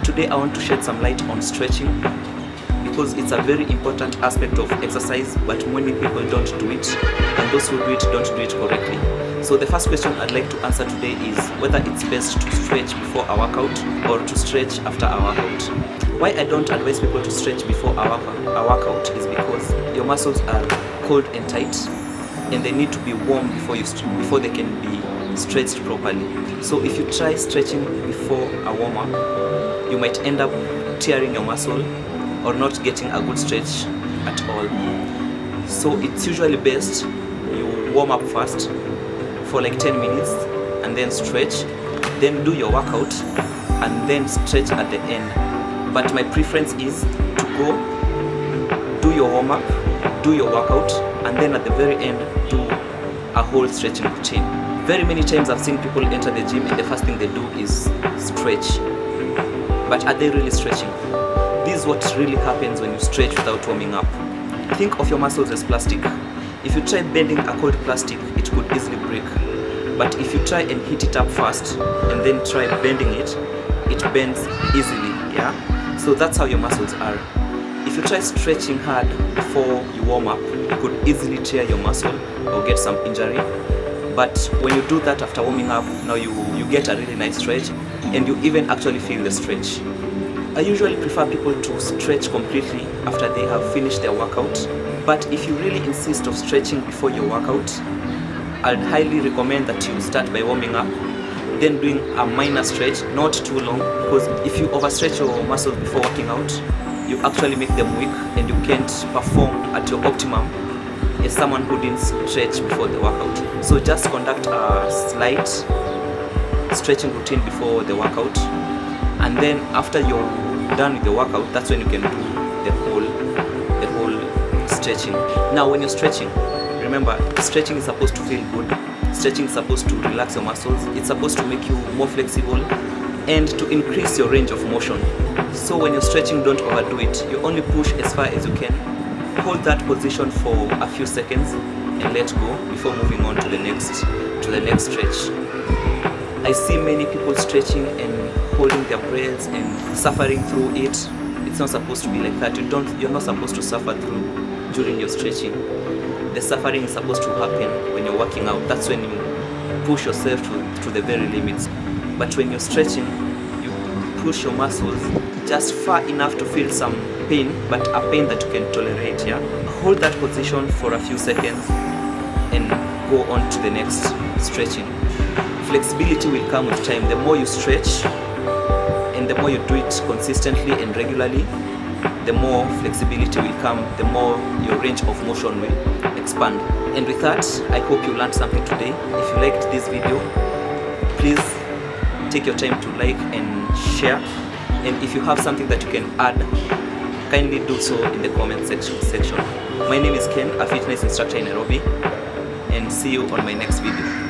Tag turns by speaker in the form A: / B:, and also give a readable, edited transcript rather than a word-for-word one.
A: Today I want to shed some light on stretching because it's a very important aspect of exercise, but many people don't do it, and those who do it don't do it correctly. So the first question I'd like to answer today is whether it's best to stretch before a workout or to stretch after a workout. Why I don't advise people to stretch before a workout is because your muscles are cold and tight, and they need to be warm before they can be stretched properly. So if you try stretching before a warm-up, you might end up tearing your muscle or not getting a good stretch at all. So it's usually best you warm up first for like 10 minutes and then stretch, then do your workout and then stretch at the end. But my preference is to go do your warm-up, do your workout, and then at the very end do a whole stretching routine. Very many times I've seen people enter the gym and the first thing they do is stretch. But are they really stretching? This is what really happens when you stretch without warming up. Think of your muscles as plastic. If you try bending a cold plastic, it could easily break. But if you try and heat it up first and then try bending it, it bends easily, yeah? So that's how your muscles are. If you try stretching hard before you warm up, you could easily tear your muscle or get some injury. But when you do that after warming up, now you get a really nice stretch, and you even actually feel the stretch. I usually prefer people to stretch completely after they have finished their workout. But if you really insist of stretching before your workout, I'd highly recommend that you start by warming up, then doing a minor stretch, not too long, because if you overstretch your muscles before working out, you actually make them weak and you can't perform at your optimum as someone who didn't stretch before the workout. So just conduct a slight stretching routine before the workout, and then after you're done with the workout, that's when you can do the whole stretching. Now when you're stretching, remember, stretching is supposed to feel good. Stretching is supposed to relax your muscles. It's supposed to make you more flexible and to increase your range of motion. So when you're stretching, don't overdo it. You only push as far as you can. Hold that position for a few seconds and let go before moving on to the next stretch. I see many people stretching and holding their breaths and suffering through it. It's not supposed to be like that. You're not supposed to suffer during your stretching. The suffering is supposed to happen when you're working out. That's when you push yourself to the very limits. But when you're stretching, you push your muscles just far enough to feel some pain, but a pain that you can tolerate, yeah? Hold that position for a few seconds and go on to the next stretching. Flexibility will come with time. The more you stretch and the more you do it consistently and regularly, the more flexibility will come, the more your range of motion will expand. And with that, I hope you learned something today. If you liked this video, please take your time to like and share. And if you have something that you can add, kindly do so in the comment section. My name is Ken, a fitness instructor in Nairobi, and see you on my next video.